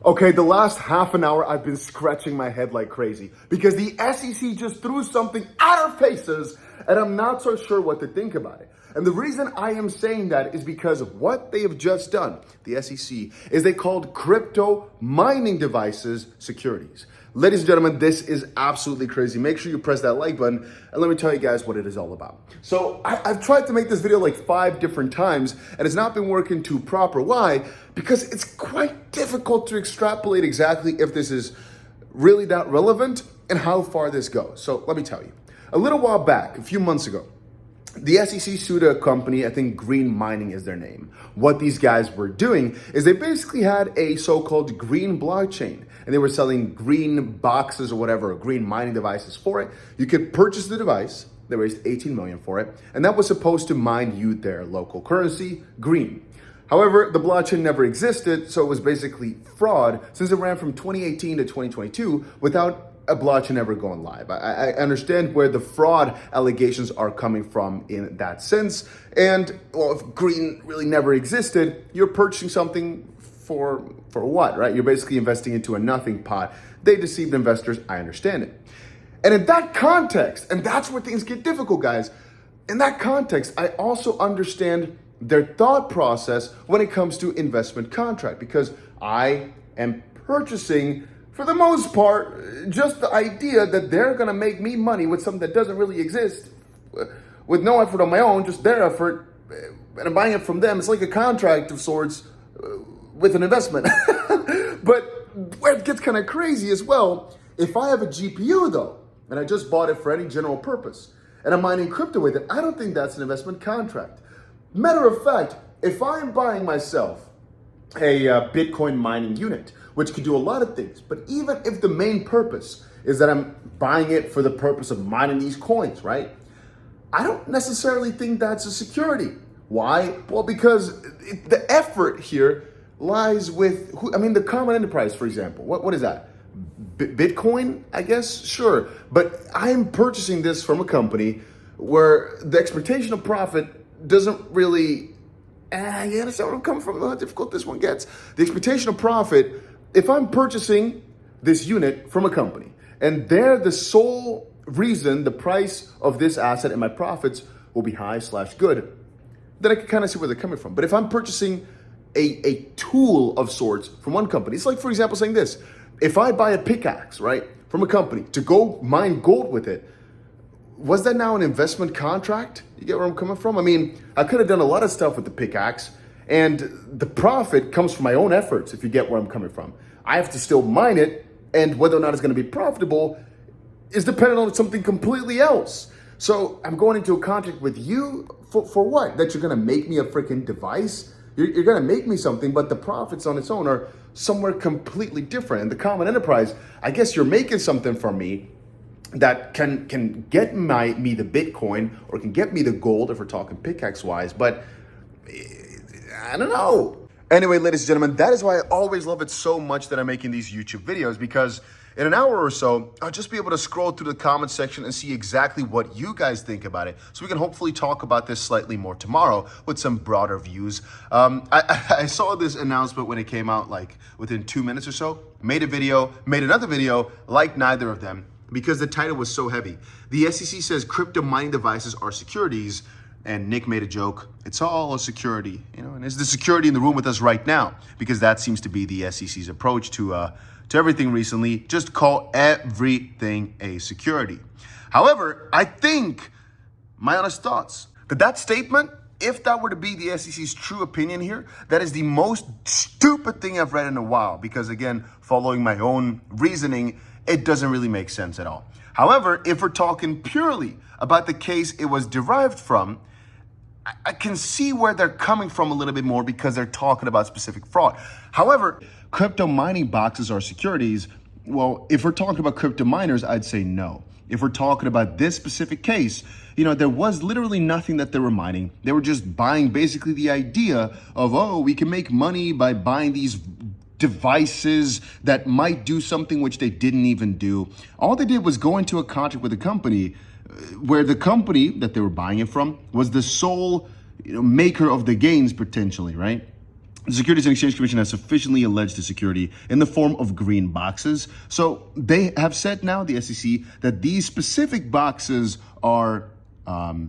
Okay, the last half an hour I've been scratching my head like crazy because the SEC just threw something at our faces and I'm not so sure what to think about it. And the reason I am saying that is because of what they have just done, the SEC, is they called crypto mining devices securities. Ladies and gentlemen, this is absolutely crazy. Make sure you press that like button and let me tell you guys what it is all about. So I've tried to make this video like 5 different times and it's not been working too proper. Why? Because it's quite difficult to extrapolate exactly if this is really that relevant and how far this goes. So let me tell you. A little while back, a few months ago, the SEC sued a company, I think Green Mining is their name. What these guys were doing is they basically had a so-called green blockchain and they were selling green boxes or whatever, or green mining devices for it. You could purchase the device. They raised 18 million for it. And that was supposed to mine you their local currency, green. However, the blockchain never existed, so it was basically fraud since it ran from 2018 to 2022 without a blockchain ever going live. I understand where the fraud allegations are coming from in that sense. And well, if green really never existed, you're purchasing something for what, right? You're basically investing into a nothing pot. They deceived investors, I understand it. And in that context, and that's where things get difficult, guys. In that context, I also understand their thought process when it comes to investment contract, because I am purchasing, for the most part, just the idea that they're gonna make me money with something that doesn't really exist, with no effort on my own, just their effort, and I'm buying it from them. It's like a contract of sorts with an investment. But where it gets kind of crazy as well, if I have a GPU though, and I just bought it for any general purpose, and I'm mining crypto with it, I don't think that's an investment contract. Matter of fact, if I'm buying myself a Bitcoin mining unit, which could do a lot of things, but even if the main purpose is that I'm buying it for the purpose of mining these coins, right? I don't necessarily think that's a security. Why? Well, because the effort here lies with, the common enterprise, for example. What is that? Bitcoin, I guess? Sure. But I'm purchasing this from a company where the expectation of profit doesn't really, you understand where I'm coming from, how difficult this one gets. The expectation of profit, if I'm purchasing this unit from a company and they're the sole reason the price of this asset and my profits will be high/good, then I can kind of see where they're coming from. But if I'm purchasing a tool of sorts from one company, it's like, for example, saying this: if I buy a pickaxe, right, from a company to go mine gold with it, was that now an investment contract? You get where I'm coming from? I mean, I could have done a lot of stuff with the pickaxe and the profit comes from my own efforts, if you get where I'm coming from. I have to still mine it, and whether or not it's going to be profitable is dependent on something completely else. So I'm going into a contract with you for what? That you're going to make me a freaking device? You're going to make me something, but the profits on its own are somewhere completely different. And the common enterprise, I guess you're making something for me that can get me the Bitcoin or can get me the gold if we're talking pickaxe wise, but I don't know. Anyway, ladies and gentlemen, that is why I always love it so much that I'm making these YouTube videos, because in an hour or so, I'll just be able to scroll through the comment section and see exactly what you guys think about it. So we can hopefully talk about this slightly more tomorrow with some broader views. I saw this announcement when it came out, like within 2 minutes or so, made a video, made another video, like neither of them, because the title was so heavy. The SEC says crypto mining devices are securities, and Nick made a joke, it's all a security, and is the security in the room with us right now? Because that seems to be the SEC's approach to everything recently. Just call everything a security. However, I think, my honest thoughts, that statement, if that were to be the SEC's true opinion here, that is the most stupid thing I've read in a while, because again, following my own reasoning, it doesn't really make sense at all. However, if we're talking purely about the case it was derived from, I can see where they're coming from a little bit more, because they're talking about specific fraud. However, crypto mining boxes are securities. Well, if we're talking about crypto miners, I'd say no. If we're talking about this specific case, there was literally nothing that they were mining. They were just buying basically the idea of, oh, we can make money by buying these devices that might do something which they didn't even do. All they did was go into a contract with a company where the company that they were buying it from was the sole maker of the gains potentially, right? The Securities and Exchange Commission has sufficiently alleged the security in the form of green boxes. So they have said now, the SEC, that these specific boxes are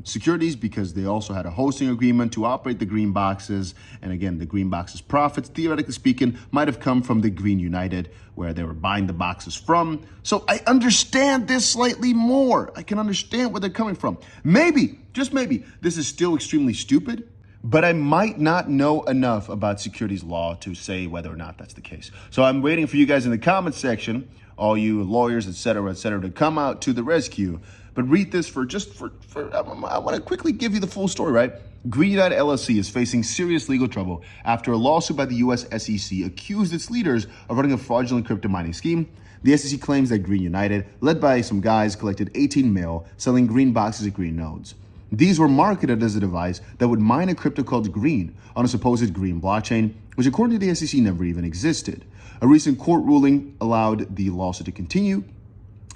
securities because they also had a hosting agreement to operate the green boxes. And again, the green boxes profits, theoretically speaking, might have come from the Green United, where they were buying the boxes from. So I understand this slightly more. I can understand where they're coming from. Maybe, just maybe, this is still extremely stupid, but I might not know enough about securities law to say whether or not that's the case. So I'm waiting for you guys in the comments section, all you lawyers, etc., to come out to the rescue. But read this for I want to quickly give you the full story, right? Green United LLC is facing serious legal trouble after a lawsuit by the US SEC accused its leaders of running a fraudulent crypto mining scheme. The SEC claims that Green United, led by some guys, collected 18 mil selling green boxes at green nodes. These were marketed as a device that would mine a crypto called Green on a supposed green blockchain, which according to the SEC never even existed. A recent court ruling allowed the lawsuit to continue,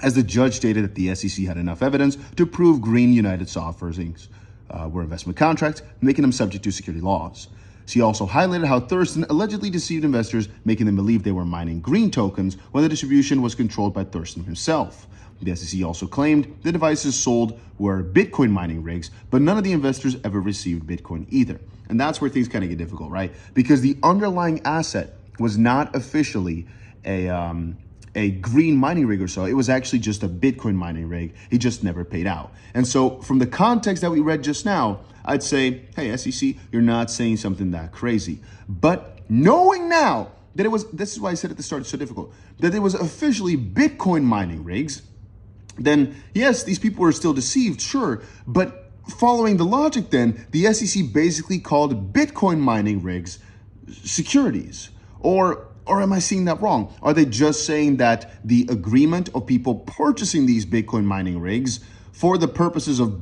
as the judge stated that the SEC had enough evidence to prove Green United software were investment contracts, making them subject to security laws. She also highlighted how Thurston allegedly deceived investors, making them believe they were mining green tokens when the distribution was controlled by Thurston himself. The SEC also claimed the devices sold were Bitcoin mining rigs, but none of the investors ever received Bitcoin either. And that's where things kind of get difficult, right? Because the underlying asset was not officially a green mining rig or so. It was actually just a Bitcoin mining rig. He just never paid out. And so from the context that we read just now, I'd say, hey, SEC, you're not saying something that crazy. But knowing now that it was, this is why I said at the start it's so difficult, that it was officially Bitcoin mining rigs, then yes, these people were still deceived, sure. But following the logic then, the SEC basically called Bitcoin mining rigs securities. Or am I seeing that wrong? Are they just saying that the agreement of people purchasing these Bitcoin mining rigs for the purposes of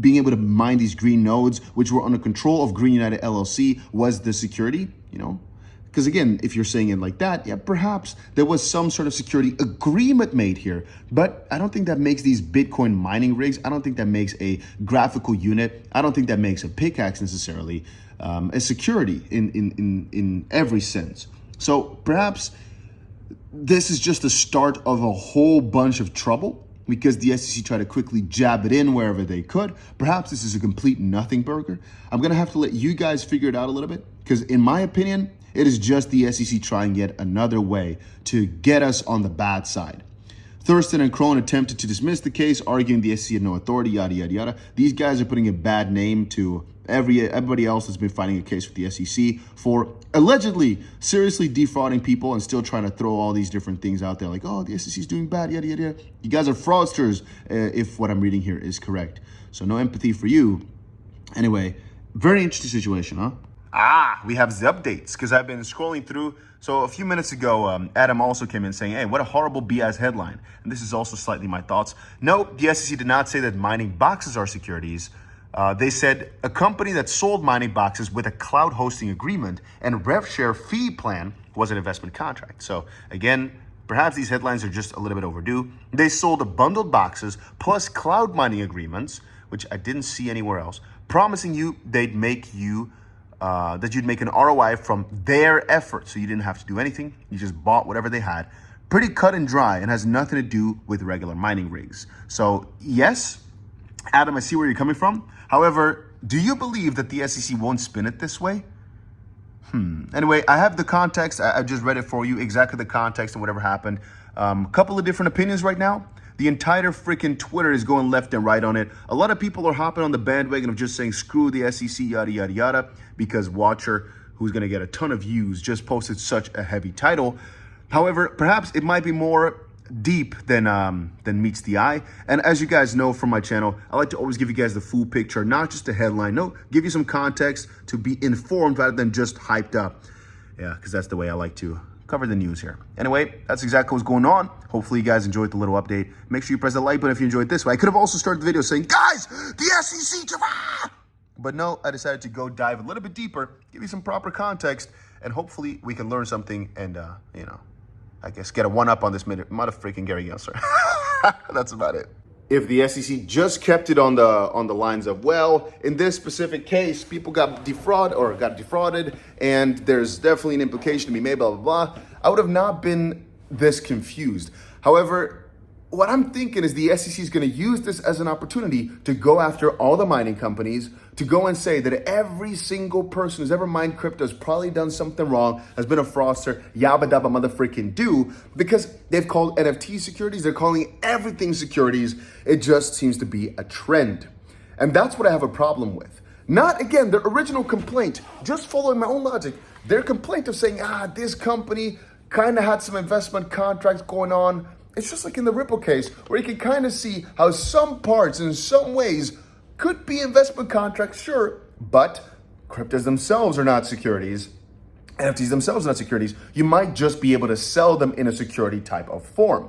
being able to mine these green nodes, which were under control of Green United LLC, was the security, you know? Because again, if you're saying it like that, yeah, perhaps there was some sort of security agreement made here, but I don't think that makes these Bitcoin mining rigs, I don't think that makes a graphical unit, I don't think that makes a pickaxe necessarily a security in every sense. So perhaps this is just the start of a whole bunch of trouble because the SEC tried to quickly jab it in wherever they could. Perhaps this is a complete nothing burger. I'm going to have to let you guys figure it out a little bit because in my opinion, it is just the SEC trying yet another way to get us on the bad side. Thurston and Crone attempted to dismiss the case, arguing the SEC had no authority, yada, yada, yada. These guys are putting a bad name to everybody else that's been fighting a case with the SEC for allegedly seriously defrauding people and still trying to throw all these different things out there like, oh, the SEC is doing bad, yada, yada, yada. You guys are fraudsters, if what I'm reading here is correct. So no empathy for you. Anyway, very interesting situation, huh? We have the updates because I've been scrolling through. So a few minutes ago, Adam also came in saying, hey, what a horrible BS headline. And this is also slightly my thoughts. No, the SEC did not say that mining boxes are securities. They said a company that sold mining boxes with a cloud hosting agreement and rev share fee plan was an investment contract. So again, perhaps these headlines are just a little bit overdue. They sold bundled boxes plus cloud mining agreements, which I didn't see anywhere else, promising you they'd make you that you'd make an ROI from their effort. So you didn't have to do anything. You just bought whatever they had. Pretty cut and dry and has nothing to do with regular mining rigs. So yes, Adam, I see where you're coming from. However, do you believe that the SEC won't spin it this way? Anyway, I have the context. I just read it for you, exactly the context and whatever happened. Couple of different opinions right now. The entire freaking Twitter is going left and right on it. A lot of people are hopping on the bandwagon of just saying, screw the SEC, yada, yada, yada, because Watcher, who's going to get a ton of views, just posted such a heavy title. However, perhaps it might be more deep than meets the eye. And as you guys know from my channel, I like to always give you guys the full picture, not just a headline. No, give you some context to be informed rather than just hyped up. Yeah, because that's the way I like to cover the news here. Anyway, that's exactly what's going on. Hopefully you guys enjoyed the little update. Make sure you press the like button if you enjoyed this way. I could have also started the video saying, guys, the SEC, but no, I decided to go dive a little bit deeper, give you some proper context, and hopefully we can learn something and, you know, I guess get a one-up on this mother freaking Gary Gensler. That's about it. if the SEC just kept it on the lines of, well, in this specific case, people got defrauded, and there's definitely an implication to be made, blah, blah, blah, I would have not been this confused. However, what I'm thinking is the SEC is going to use this as an opportunity to go after all the mining companies, to go and say that every single person who's ever mined crypto has probably done something wrong, has been a fraudster, 𝗷𝗶𝘀𝗪𝗧𝗏 because they've called NFT securities, they're calling everything securities. It just seems to be a trend. And that's what I have a problem with. Not, again, their original complaint, just following my own logic, their complaint of saying, this company kind of had some investment contracts going on. It's just like in the Ripple case, where you can kind of see how some parts, in some ways, could be investment contracts, sure, but cryptos themselves are not securities. NFTs themselves are not securities. You might just be able to sell them in a security type of form.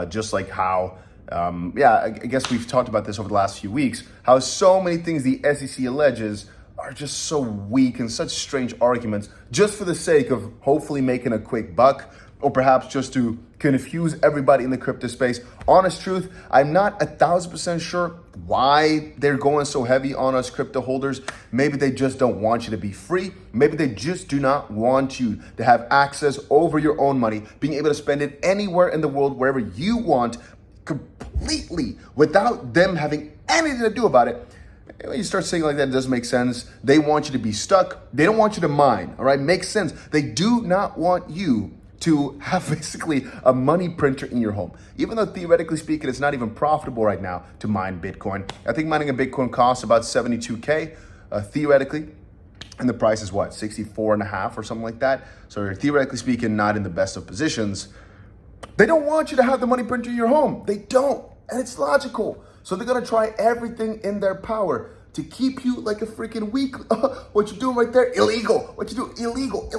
Just like how, I guess we've talked about this over the last few weeks, how so many things the SEC alleges are just so weak and such strange arguments just for the sake of hopefully making a quick buck, or perhaps just to confuse everybody in the crypto space. Honest truth, I'm not 1,000% sure why they're going so heavy on us crypto holders. Maybe they just don't want you to be free. Maybe they just do not want you to have access over your own money, being able to spend it anywhere in the world, wherever you want, completely without them having anything to do about it. When you start saying like that, it doesn't make sense. They want you to be stuck. They don't want you to mine, all right? Makes sense. They do not want you to have basically a money printer in your home. Even though theoretically speaking, it's not even profitable right now to mine Bitcoin. I think mining a Bitcoin costs about 72K theoretically. And the price is what, 64.5 or something like that. So you're theoretically speaking, not in the best of positions. They don't want you to have the money printer in your home. They don't, and it's logical. So they're gonna try everything in their power to keep you like a freaking weak, what you're doing right there, illegal. What you do, illegal.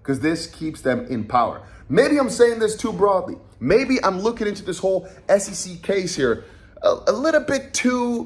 Because this keeps them in power. Maybe I'm saying this too broadly. Maybe I'm looking into this whole SEC case here a little bit too